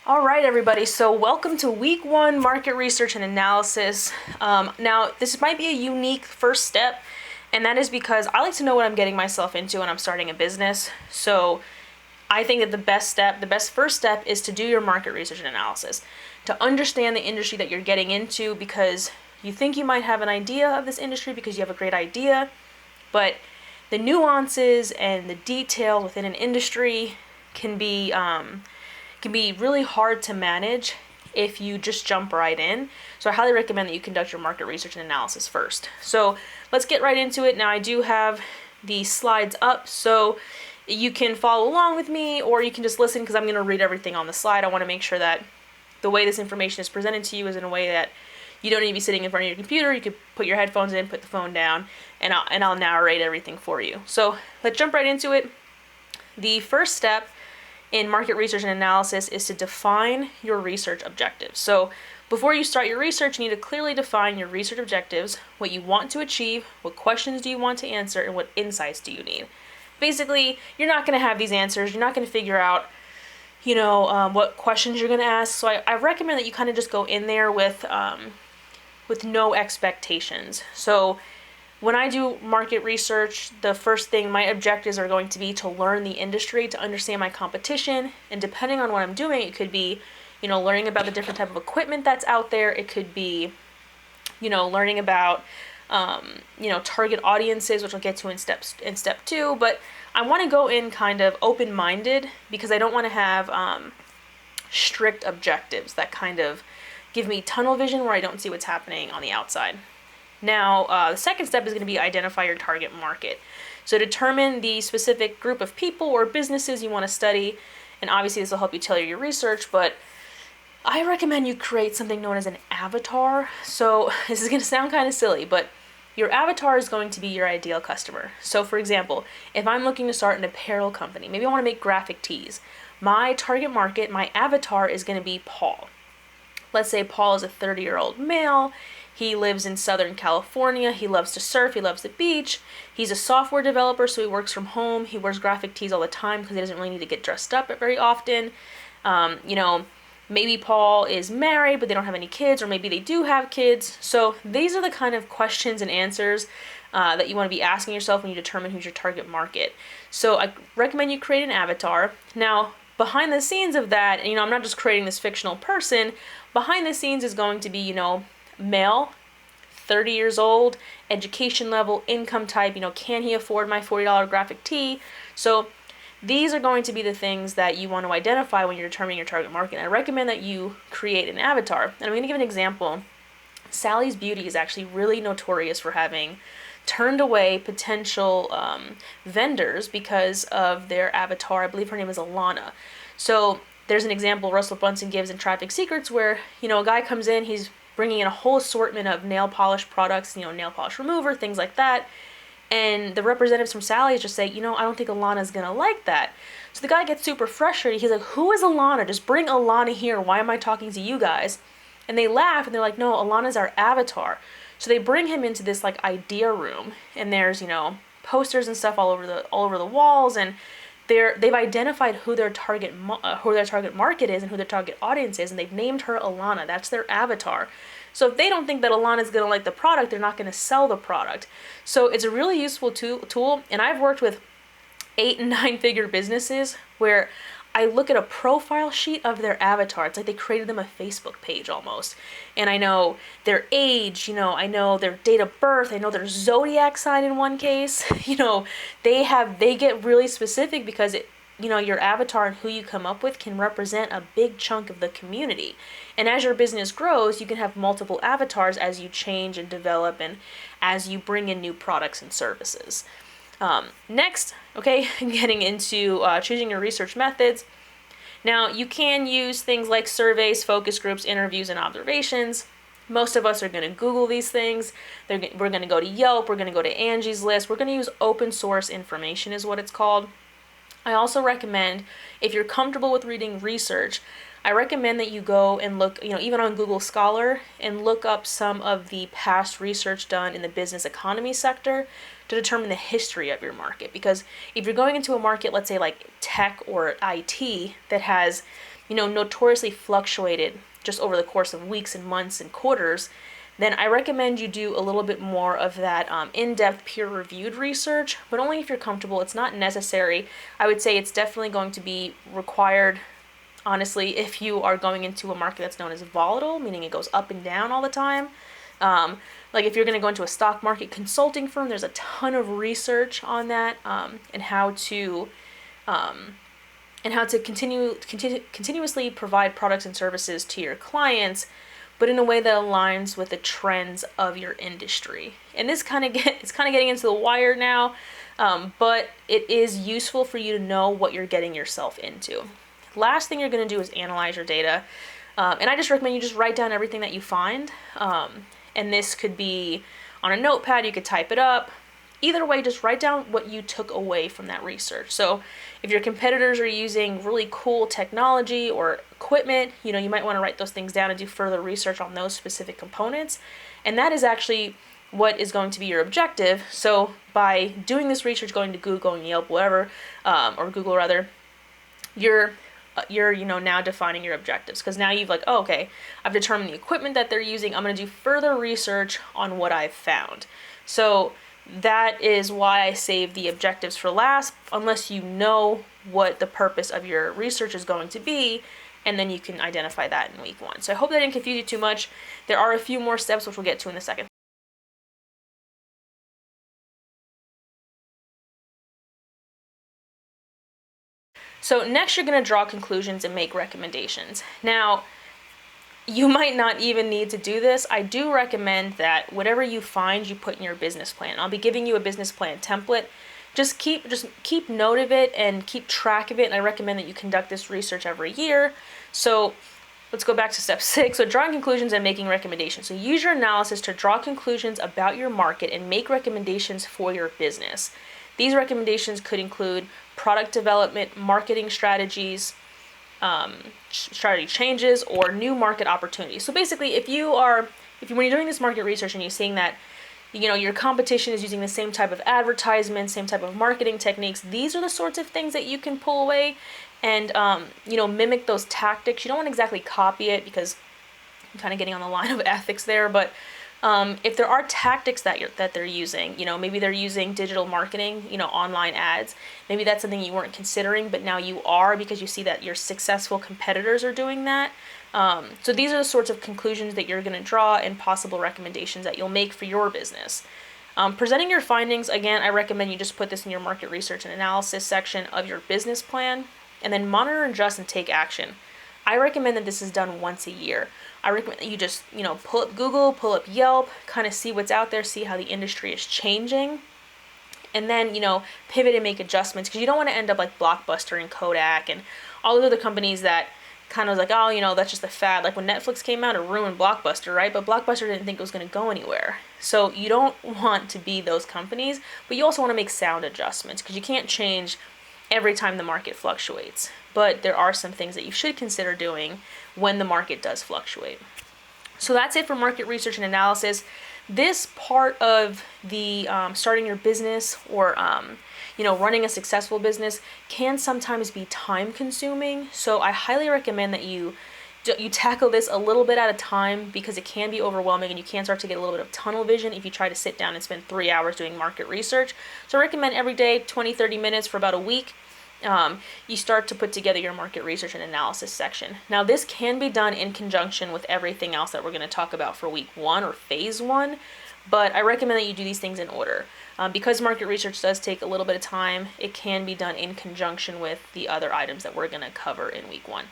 All right, everybody. So, welcome to week one market research and analysis. Now, this might be a unique first step, and that is because I like to know what I'm getting myself into when I'm starting a business. So, I think that the best first step is to do your market research and analysis, to understand the industry that you're getting into because you think you might have an idea of this industry because you have a great idea, but the nuances and the detail within an industry can be really hard to manage if you just jump right in. So I highly recommend that you conduct your market research and analysis first. So let's get right into it. Now I do have the slides up, so you can follow along with me or you can just listen because I'm going to read everything on the slide. I want to make sure that the way this information is presented to you is in a way that you don't need to be sitting in front of your computer. You could put your headphones in, put the phone down, and I'll narrate everything for you. So let's jump right into it. The first step in market research and analysis is to define your research objectives. So before you start your research, you need to clearly define your research objectives, what you want to achieve, what questions do you want to answer, and what insights do you need. Basically, you're not going to have these answers. You're not going to figure out, what questions you're going to ask. So I recommend that you kind of just go in there with no expectations. So when I do market research, the first thing, my objectives are going to be to learn the industry, to understand my competition, and depending on what I'm doing, it could be, learning about the different type of equipment that's out there. It could be, learning about, target audiences, which I'll get to in step two. But I want to go in kind of open-minded because I don't want to have strict objectives that kind of give me tunnel vision where I don't see what's happening on the outside. Now, the second step is going to be identify your target market. So determine the specific group of people or businesses you want to study, and obviously this will help you tailor your research, but I recommend you create something known as an avatar. So this is going to sound kind of silly, but your avatar is going to be your ideal customer. So for example, if I'm looking to start an apparel company, maybe I want to make graphic tees, my target market, my avatar is going to be Paul. Let's say Paul is a 30-year-old male. He lives in Southern California. He loves to surf. He loves the beach. He's a software developer, so he works from home. He wears graphic tees all the time because he doesn't really need to get dressed up very often. Maybe Paul is married, but they don't have any kids, or maybe they do have kids. So these are the kind of questions and answers that you want to be asking yourself when you determine who's your target market. So I recommend you create an avatar. Now, behind the scenes of that, and I'm not just creating this fictional person, behind the scenes is going to be, male, 30 years old, education level, income type, can he afford my $40 graphic tee? So these are going to be the things that you want to identify when you're determining your target market. I recommend that you create an avatar. And I'm going to give an example. Sally's Beauty is actually really notorious for having turned away potential vendors because of their avatar. I believe her name is Alana. So there's an example Russell Brunson gives in Traffic Secrets where, a guy comes in, he's bringing in a whole assortment of nail polish products, nail polish remover, things like that. And the representatives from Sally's just say, I don't think Alana's going to like that. So the guy gets super frustrated. He's like, who is Alana? Just bring Alana here. Why am I talking to you guys? And they laugh and they're like, no, Alana's our avatar. So they bring him into this idea room and there's, posters and stuff all over the walls, and they've identified who their target market is and who their target audience is, and they've named her Alana. That's their avatar. So if they don't think that Alana's going to like the product, they're not going to sell the product. So it's a really useful tool, and I've worked with 8 and 9 figure businesses where I look at a profile sheet of their avatar. It's like they created them a Facebook page almost. And I know their age, I know their date of birth, I know their zodiac sign in one case. They get really specific because your avatar and who you come up with can represent a big chunk of the community. And as your business grows, you can have multiple avatars as you change and develop and as you bring in new products and services. Next, getting into choosing your research methods. Now, you can use things like surveys, focus groups, interviews, and observations. Most of us are going to Google these things. We're going to go to Yelp. We're going to go to Angie's List. We're going to use open source information is what it's called. I also recommend, if you're comfortable with reading research, I recommend that you go and look, even on Google Scholar, and look up some of the past research done in the business economy sector to determine the history of your market. Because if you're going into a market, let's say like tech or IT, that has, notoriously fluctuated just over the course of weeks and months and quarters, then I recommend you do a little bit more of that in-depth peer-reviewed research, but only if you're comfortable. It's not necessary. I would say it's definitely going to be required, honestly, if you are going into a market that's known as volatile, meaning it goes up and down all the time. Like if you're going to go into a stock market consulting firm, there's a ton of research on that, and how to continuously provide products and services to your clients, but in a way that aligns with the trends of your industry. And this it's kind of getting into the wire now, but it is useful for you to know what you're getting yourself into. Last thing you're going to do is analyze your data, and I just recommend you just write down everything that you find. And this could be on a notepad, you could type it up. Either way, just write down what you took away from that research. So if your competitors are using really cool technology or equipment, you might want to write those things down and do further research on those specific components. And that is actually what is going to be your objective. So by doing this research, going to Google and Yelp, whatever, or Google rather, you're now defining your objectives, because now you've like, oh, okay, I've determined the equipment that they're using. I'm going to do further research on what I've found. So that is why I save the objectives for last, unless you know what the purpose of your research is going to be, and then you can identify that in week 1. So I hope that didn't confuse you too much. There are a few more steps which we'll get to in a second. So next you're going to draw conclusions and make recommendations. Now, you might not even need to do this. I do recommend that whatever you find, you put in your business plan. I'll be giving you a business plan template. Just keep note of it and keep track of it. And I recommend that you conduct this research every year. So let's go back to step 6. So drawing conclusions and making recommendations. So use your analysis to draw conclusions about your market and make recommendations for your business. These recommendations could include product development, marketing strategies, strategy changes, or new market opportunities. So basically, when you're doing this market research and you're seeing that, your competition is using the same type of advertisement, same type of marketing techniques, these are the sorts of things that you can pull away and, mimic those tactics. You don't want to exactly copy it, because I'm kind of getting on the line of ethics there, but if there are tactics that they're using, maybe they're using digital marketing, online ads, maybe that's something you weren't considering, but now you are, because you see that your successful competitors are doing that. So these are the sorts of conclusions that you're going to draw and possible recommendations that you'll make for your business. Presenting your findings, again, I recommend you just put this in your market research and analysis section of your business plan, and then monitor, adjust, and take action. I recommend that this is done once a year. I recommend that you just, pull up Google, pull up Yelp, kind of see what's out there, see how the industry is changing, and then, pivot and make adjustments, because you don't want to end up like Blockbuster and Kodak and all those other companies that kind of like, oh, that's just a fad. Like when Netflix came out, it ruined Blockbuster, right? But Blockbuster didn't think it was going to go anywhere. So you don't want to be those companies, but you also want to make sound adjustments, because you can't change every time the market fluctuates. But there are some things that you should consider doing when the market does fluctuate. So that's it for market research and analysis. This part of the starting your business or running a successful business can sometimes be time consuming. So I highly recommend that you tackle this a little bit at a time, because it can be overwhelming and you can start to get a little bit of tunnel vision if you try to sit down and spend 3 hours doing market research. So I recommend every day, 20-30 minutes for about a week. You start to put together your market research and analysis section. Now, this can be done in conjunction with everything else that we're going to talk about for week 1 or phase 1, but I recommend that you do these things in order. Because market research does take a little bit of time, it can be done in conjunction with the other items that we're going to cover in week 1.